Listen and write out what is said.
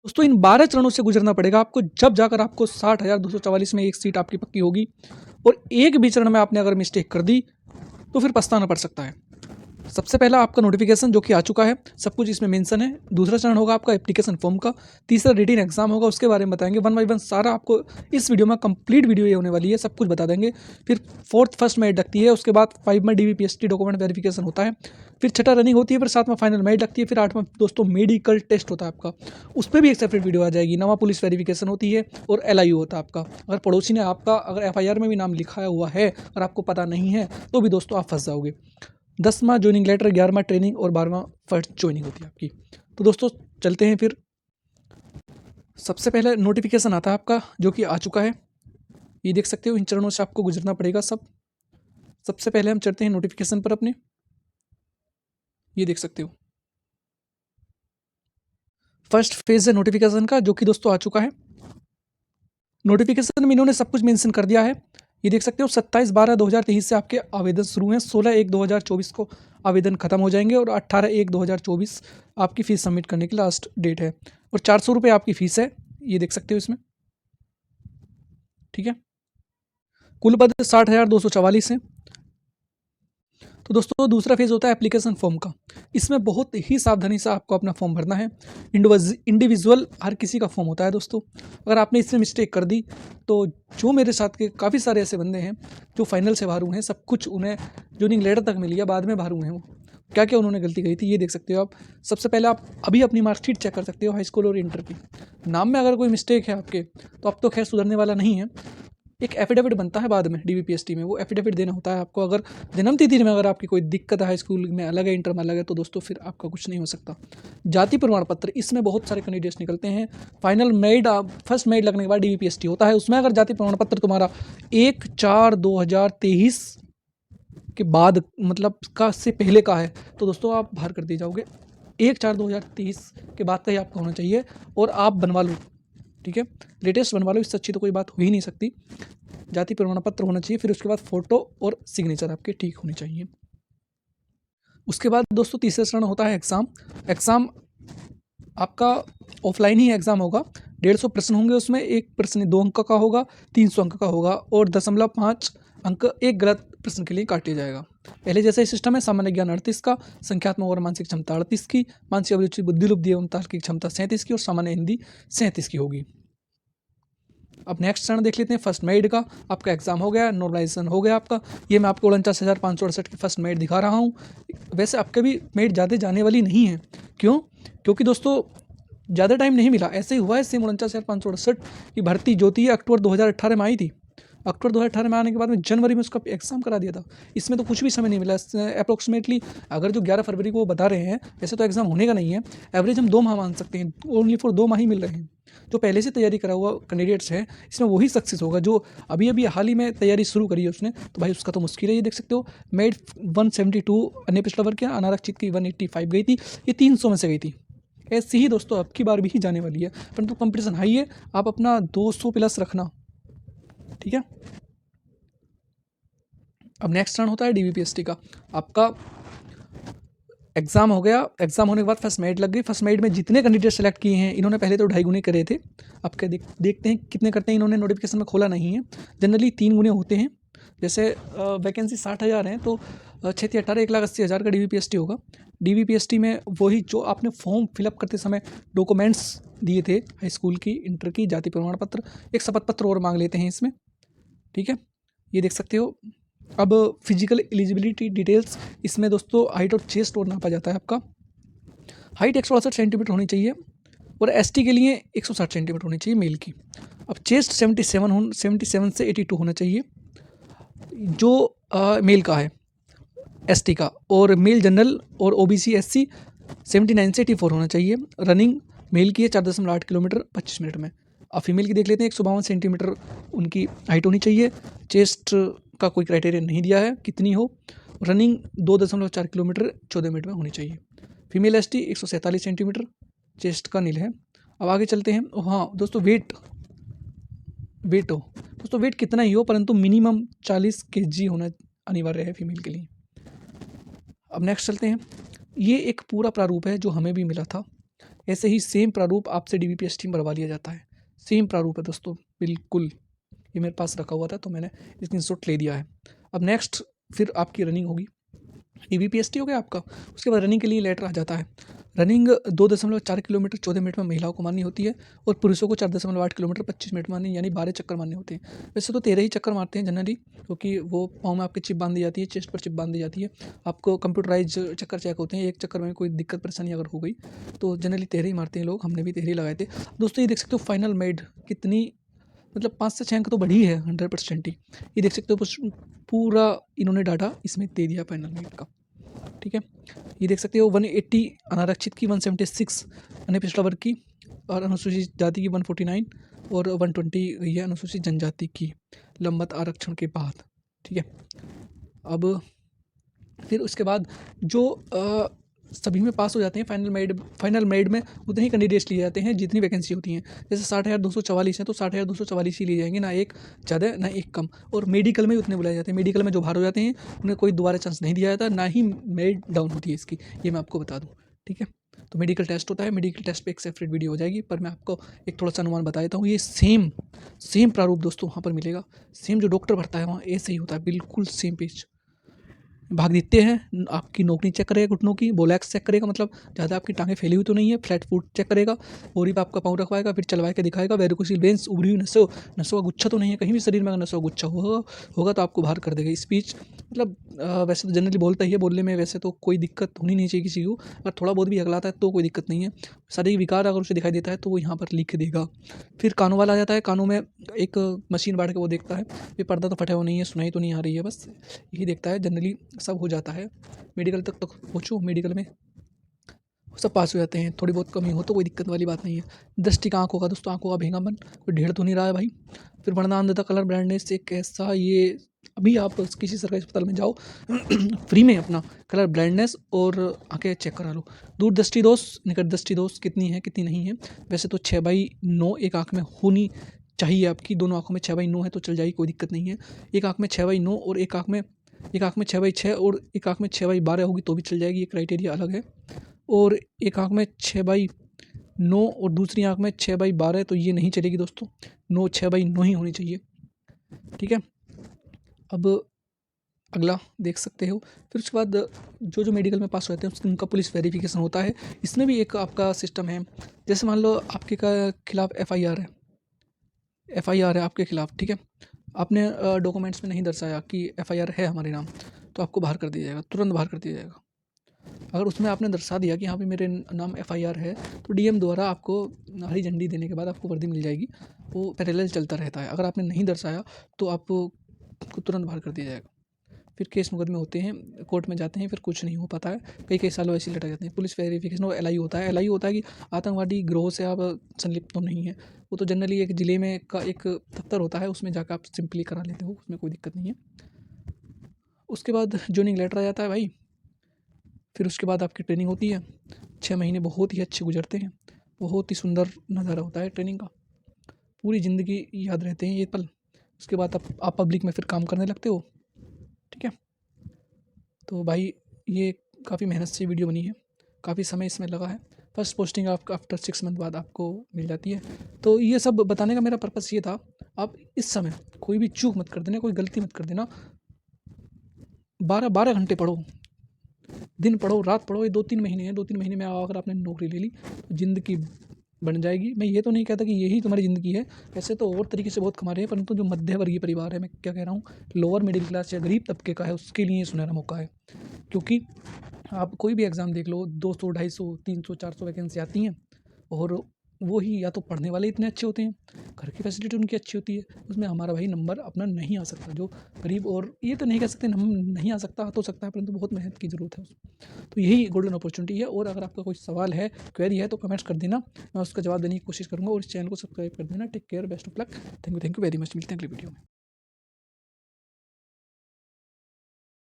दोस्तों इन 12 चरणों से गुजरना पड़ेगा आपको, जब जाकर आपको 60,244 में एक सीट आपकी पक्की होगी। और एक भी चरण में आपने अगर मिस्टेक कर दी तो फिर पछताना पड़ सकता है। सबसे पहला आपका नोटिफिकेशन जो कि आ चुका है, सब कुछ इसमें मेंशन है। दूसरा चरण होगा आपका एप्लीकेशन फॉर्म का। तीसरा रिटन एग्जाम होगा, उसके बारे में बताएंगे वन बाई वन सारा आपको इस वीडियो में। कंप्लीट वीडियो ये होने वाली है, सब कुछ बता देंगे। फिर फोर्थ फर्स्ट मेरिट लगती है, उसके बाद 5 में DVPST डॉक्यूमेंट वेरिफिकेशन होता है। फिर छठा रनिंग होती है, फिर 7वां फाइनल मेरिट लगती है। फिर 8वां दोस्तों मेडिकल टेस्ट होता है आपका, उस पर भी एक सेपरेट वीडियो आ जाएगी। 9वां पुलिस वेरिफिकेशन होती है और LIU होता है आपका। अगर पड़ोसी ने आपका अगर FIR में भी नाम लिखाया हुआ है और आपको पता नहीं है तो भी दोस्तों आप फंस जाओगे। 10वां ज्वाइनिंग लेटर, 11वां ट्रेनिंग और 12वां फर्स्ट ज्वाइनिंग होती है आपकी। तो दोस्तों चलते हैं फिर। सबसे पहले नोटिफिकेशन आता है आपका जो कि आ चुका है, ये देख सकते हो। इन चरणों से आपको गुजरना पड़ेगा सब। सबसे पहले हम चलते हैं नोटिफिकेशन पर अपने, ये देख सकते हो। फर्स्ट फेज है नोटिफिकेशन का जो कि दोस्तों आ चुका है। नोटिफिकेशन में इन्होंने सब कुछ मेंशन कर दिया है, ये देख सकते हो। 27/12/2023 से आपके आवेदन शुरू हैं। 16/1/2024 को आवेदन खत्म हो जाएंगे और 18/1/2024 आपकी फ़ीस सबमिट करने की लास्ट डेट है। और 400 रुपये आपकी फ़ीस है, ये देख सकते हो इसमें, ठीक है। कुल पद 60,244 हैं। तो दोस्तों दूसरा फेज़ होता है एप्लीकेशन फॉर्म का। इसमें बहुत ही सावधानी से आपको अपना फॉर्म भरना है। इंडिविजुअल हर किसी का फॉर्म होता है दोस्तों। अगर आपने इसमें मिस्टेक कर दी तो जो मेरे साथ के काफ़ी सारे ऐसे बंदे हैं जो फाइनल से बाहर हुए हैं, सब कुछ उन्हें ज्वाइनिंग लेटर तक मिल गया, बाद में बाहर हुए हैं वो। क्या क्या उन्होंने गलती करी थी ये देख सकते हो आप। सबसे पहले आप अभी अपनी मार्कशीट चेक कर सकते हो, हाई स्कूल और इंटर की। नाम में अगर कोई मिस्टेक है आपके तो अब तो खैर सुधरने वाला नहीं है। एक एफिडेविट बनता है बाद में DVPST में, वो एफिडेविट देना होता है आपको। अगर जन्म तिथि में अगर आपकी कोई दिक्कत है, हाई स्कूल में अलग है, इंटर में अलग है, तो दोस्तों फिर आपका कुछ नहीं हो सकता। जाति प्रमाण पत्र, इसमें बहुत सारे कैंडिडेट्स निकलते हैं। फाइनल मेरिट फर्स्ट मेरिट लगने के बाद DVPST होता है, उसमें अगर जाति प्रमाण पत्र तुम्हारा 1/4/2023 के बाद मतलब का से पहले का है तो दोस्तों आप बाहर कर दिए जाओगे। 1/4/2023 के बाद का ही आपका होना चाहिए और आप बनवा लो, ठीक है। लेटेस्ट बनवा लो, इससे अच्छी तो कोई बात हो ही नहीं सकती। जाति प्रमाण पत्र होना चाहिए, फिर उसके बाद फोटो और सिग्नेचर आपके ठीक होने चाहिए। उसके बाद दोस्तों तीसरा चरण होता है एग्ज़ाम। एग्ज़ाम आपका ऑफलाइन ही एग्ज़ाम होगा। 150 प्रश्न होंगे उसमें, एक प्रश्न 2 अंक का होगा, 300 अंक का होगा और 0.5 अंक एक गलत प्रश्न के लिए काट लिया जाएगा। पहले जैसा ही सिस्टम है, सामान्य ज्ञान 38 का, संख्यात्मक और मानसिक क्षमता 38 की, मानसिक अभिरुचि बुद्धिलुब्धि एवं तार्किक क्षमता 37 की और सामान्य हिंदी 37 की होगी। अब नेक्स्ट चरण देख लेते हैं फर्स्ट मेरिट का। आपका एग्जाम हो गया, नॉर्मलाइजेशन हो गया आपका। ये मैं आपको 49,568 की फर्स्ट मेरिट दिखा रहा हूँ। वैसे आपके भी मेरिट ज़्यादा जाने वाली नहीं है, क्यों? क्योंकि दोस्तों ज़्यादा टाइम नहीं मिला, ऐसे ही हुआ है। सेम 49,568 की भर्ती जो थी अक्टूबर 2018 में आई थी। अक्टूबर 2018 में आने के बाद में जनवरी में उसका एग्जाम करा दिया था। इसमें तो कुछ भी समय नहीं मिला अप्रोक्सीमेटली। अगर जो 11 फरवरी को वो बता रहे हैं, वैसे तो एग्जाम होने का नहीं है, एवरेज हम 2 माह मान सकते हैं, ओनली फॉर 2 माह ही मिल रहे हैं। जो पहले से तैयारी करा हुआ कैंडिडेट्स है, इसमें वही सक्सेस होगा। जो अभी अभी हाल ही में तैयारी शुरू करी है उसने, तो भाई उसका तो मुश्किल है। ये देख सकते हो मेड 172 अन्य पिछला वर्ग के, अनारक्षित की 185 गई थी, ये 300 में से गई थी। ऐसे ही दोस्तों अब की बार भी जाने वाली है, परंतु कंपटीशन हाई है। आप अपना 200 प्लस रखना, ठीक है। अब नेक्स्ट टर्न होता है DVPST का। आपका एग्जाम हो गया, एग्जाम होने के बाद फर्स्ट मेरिट लग गई। फर्स्ट मेरिट में जितने कैंडिडेट सेलेक्ट किए हैं, इन्होंने पहले तो 2.5 गुने करे थे। अब क्या देखते हैं कितने करते हैं। इन्होंने नोटिफिकेशन में खोला नहीं है, जनरली 3 गुने होते हैं। जैसे वैकेंसी 60,000 है तो 6×18 1,80,000 का DVPST होगा। DVPST में वही जो आपने फॉर्म फिलअप करते समय डॉक्यूमेंट्स दिए थे, हाई स्कूल की, इंटर की, जाति प्रमाण पत्र, एक शपथ पत्र और मांग लेते हैं इसमें, ठीक है। ये देख सकते हो। अब फिजिकल एलिजिबिलिटी डिटेल्स, इसमें दोस्तों हाइट और चेस्ट और नापा जाता है आपका। हाइट 168 सेंटीमीटर होनी चाहिए और ST के लिए 160 सेंटीमीटर होनी चाहिए मेल की। अब चेस्ट 77 से 82 होना चाहिए जो मेल का है, ST का। और मेल जनरल और OBC SC 79 से 84 होना चाहिए। रनिंग मेल की है 4.8 किलोमीटर 25 मिनट में। अब फीमेल की देख लेते हैं, 152 सेंटीमीटर उनकी हाइट होनी चाहिए। चेस्ट का कोई क्राइटेरिया नहीं दिया है कितनी हो। रनिंग 2.4 किलोमीटर 14 मिनट में होनी चाहिए। फीमेल ST 147 सेंटीमीटर चेस्ट का नील है। अब आगे चलते हैं। हाँ दोस्तों, वेट हो दोस्तों, वेट कितना ही हो परंतु मिनिमम 40 kg होना अनिवार्य है फीमेल के लिए। अब नेक्स्ट चलते हैं। ये एक पूरा प्रारूप है जो हमें भी मिला था, ऐसे ही सेम प्रारूप आपसे DBPS टीम भरवा लिया जाता है। सेम प्रारूप है दोस्तों, बिल्कुल। ये मेरे पास रखा हुआ था तो मैंने स्क्रीनशॉट ले लिया है। अब नेक्स्ट फिर आपकी रनिंग होगी। DBPST हो गया आपका, उसके बाद रनिंग के लिए लेटर आ जाता है। रनिंग 2.4 किलोमीटर 14 मिनट में महिलाओं को मारनी होती है और पुरुषों को 4.8 किलोमीटर 25 मिनट मारनी, यानी 12 चक्कर मारने होते हैं। वैसे तो 13 ही चक्कर मारते हैं जनरली, क्योंकि वो पाँव में आपके चिप बांध दी जाती है, चेस्ट पर चिप बांध दी जाती है। आपको कंप्यूटराइज चक्कर चेक होते हैं, एक चक्कर में कोई दिक्कत परेशानी अगर हो गई तो जनरली 13 ही मारते हैं लोग। हमने भी 13 ही लगाए थे दोस्तों। ये देख सकते हो फाइनल मेड कितनी, मतलब 5 से 6 अंक तो बढ़ी है 100% ही। ये देख सकते हो पूरा इन्होंने डाटा इसमें दे दिया फाइनल मेड का, ठीक है। ये देख सकते हो 180 अनारक्षित की, 176 अन्य पिछड़ा वर्ग की और अनुसूचित जाति की 149 और 120 गई है अनुसूचित जनजाति की लंबत आरक्षण के बाद, ठीक है। अब फिर उसके बाद जो सभी में पास हो जाते हैं फाइनल मेड में उतने ही कैंडिडेट्स लिए जाते हैं जितनी वैकेंसी होती हैं। जैसे 60,244 हैं तो 60,244 ही लिए जाएंगे, ना एक ज़्यादा ना एक कम। और मेडिकल में भी उतने बुलाए जाते हैं। मेडिकल में जो बाहर हो जाते हैं उन्हें कोई दोबारा चांस नहीं दिया जाता, ना ही मेड डाउन होती है इसकी, ये मैं आपको बता दूँ, ठीक है। तो मेडिकल टेस्ट होता है, मेडिकल टेस्ट पे एक सेपरेट वीडियो हो जाएगी, पर मैं आपको एक थोड़ा सा अनुमान बता देता हूँ। ये सेम प्रारूप दोस्तों वहाँ पर मिलेगा। सेम जो डॉक्टर भरता है वहाँ ऐसे ही होता है, बिल्कुल सेम पेज। भाग देते हैं, आपकी नोकनी चेक करेगा, घुटनों की बोलैक्स चेक करेगा, मतलब ज़्यादा आपकी टांगें फैली हुई तो नहीं है, फ्लैट फुट चेक करेगा, बोरी पे आपका पाँव रखवाएगा, फिर चलवा के दिखाएगा, वेरिकोसिल वेन्स, उभरी हुई नसों का गुच्छा तो नहीं है कहीं भी शरीर में, अगर नसों का गुच्छा होगा तो आपको बाहर कर देगा। स्पीच मतलब वैसे तो जनरली बोलता ही है, बोलने में वैसे तो कोई दिक्कत होनी नहीं चाहिए किसी को, अगर थोड़ा बहुत भी अगलाता है तो कोई दिक्कत नहीं है। शारीरिक विकार अगर उसे दिखाई देता है तो वो यहाँ पर लिख देगा। फिर कानों वाला आ जाता है। कानों में एक मशीन बैठ के वो देखता है ये पर्दा तो फटा हुआ नहीं है, सुनाई तो नहीं आ रही है, बस यही देखता है। जनरली सब हो जाता है। मेडिकल तक तो पहुँचो, मेडिकल में सब पास हो जाते हैं। थोड़ी बहुत कमी हो तो कोई दिक्कत वाली बात नहीं है। दृष्टि का आँखों का दोस्तों, आँखों का भेंगापन कोई ढेर तो नहीं रहा है भाई। फिर बढ़ना अंधता, कलर ब्लाइंडनेस एक ऐसा, ये अभी आप किसी सरकारी अस्पताल में जाओ फ्री में अपना कलर ब्लाइंडनेस और आँखें चेक करा लो। दूरदृष्टि दोष, निकट दृष्टि दोष कितनी है कितनी नहीं है। वैसे तो 6/9 एक आँख में होनी चाहिए आपकी, दोनों आँखों में 6/9 है तो चल जाएगी, कोई दिक्कत नहीं है। एक आँख में 6/9 और एक आँख में 6/6 और एक आँख में 6/12 होगी तो भी चल जाएगी, ये क्राइटेरिया अलग है। और एक आँख में 6/9 और दूसरी आँख में 6/12 तो ये नहीं चलेगी दोस्तों, 6/9 ही होनी चाहिए, ठीक है। अब अगला देख सकते हो। फिर उसके बाद जो मेडिकल में पास हो जाते हैं उनका पुलिस वेरिफिकेशन होता है। इसमें भी एक आपका सिस्टम है। जैसे मान लो आपके खिलाफ FIR है आपके खिलाफ, ठीक है। आपने डॉक्यूमेंट्स में नहीं दर्शाया कि FIR है हमारे नाम, तो आपको बाहर कर दिया जाएगा, तुरंत बाहर कर दिया जाएगा। अगर उसमें आपने दर्शा दिया कि हाँ भाई मेरे नाम FIR है, तो DM द्वारा आपको हरी झंडी देने के बाद आपको वर्दी मिल जाएगी। वो पैरेलल चलता रहता है। अगर आपने नहीं दर्शाया तो आपको तुरंत बाहर कर दिया जाएगा। फिर केस मुकदमे होते हैं, कोर्ट में जाते हैं, फिर कुछ नहीं हो पाता है, कई सालों ऐसे ही लटक जाते हैं। पुलिस वेरिफिकेशन और LI होता है। LI होता है कि आतंकवादी गिरोह से आप संलिप्त तो नहीं है। वो तो जनरली एक ज़िले में का एक दफ्तर होता है, उसमें जाकर आप सिंपली करा लेते हो, उसमें कोई दिक्कत नहीं है। उसके बाद जॉइनिंग लेटर आ जाता है भाई। फिर उसके बाद आपकी ट्रेनिंग होती है। 6 महीने बहुत ही अच्छे गुजरते हैं, बहुत ही सुंदर नज़ारा होता है ट्रेनिंग का, पूरी ज़िंदगी याद रहते हैं ये पल। उसके बाद आप पब्लिक में फिर काम करने लगते हो, ठीक है। तो भाई ये काफ़ी मेहनत से वीडियो बनी है, काफ़ी समय इसमें लगा है। फर्स्ट पोस्टिंग आपका आफ्टर 6 मंथ बाद आपको मिल जाती है। तो ये सब बताने का मेरा पर्पस ये था, आप इस समय कोई भी चूक मत कर देना, कोई गलती मत कर देना। 12 घंटे पढ़ो, दिन पढ़ो, रात पढ़ो। ये 2-3 महीने हैं, 2-3 महीने में अगर आपने नौकरी ले ली तो ज़िंदगी बन जाएगी। मैं ये तो नहीं कहता कि यही तुम्हारी ज़िंदगी है, वैसे तो और तरीके से बहुत कमा रहे हैं, परंतु जो मध्य वर्गीय परिवार है, मैं क्या कह रहा हूँ, लोअर मिडिल क्लास या गरीब तबके का है, उसके लिए ये सुनहरा मौका है। क्योंकि आप कोई भी एग्ज़ाम देख लो, 200, 250, 300, 400 वैकेंसी आती हैं और वो ही या तो पढ़ने वाले इतने अच्छे होते हैं, घर की फैसिलिटी उनकी अच्छी होती है, उसमें हमारा भाई नंबर अपना नहीं आ सकता। जो गरीब, और ये तो नहीं कह सकते नहीं आ सकता, तो सकता है, परंतु बहुत मेहनत की ज़रूरत है उसमें। तो यही गोल्डन अपॉर्चुनिटी है। और अगर आपका कोई सवाल है, क्वेरी है, तो कमेंट्स कर देना, मैं उसका जवाब देने की कोशिश करूँगा। और इस चैनल को सब्सक्राइब कर देना। Take care, best of luck, thank you very much. मिलते हैं अगली वीडियो में।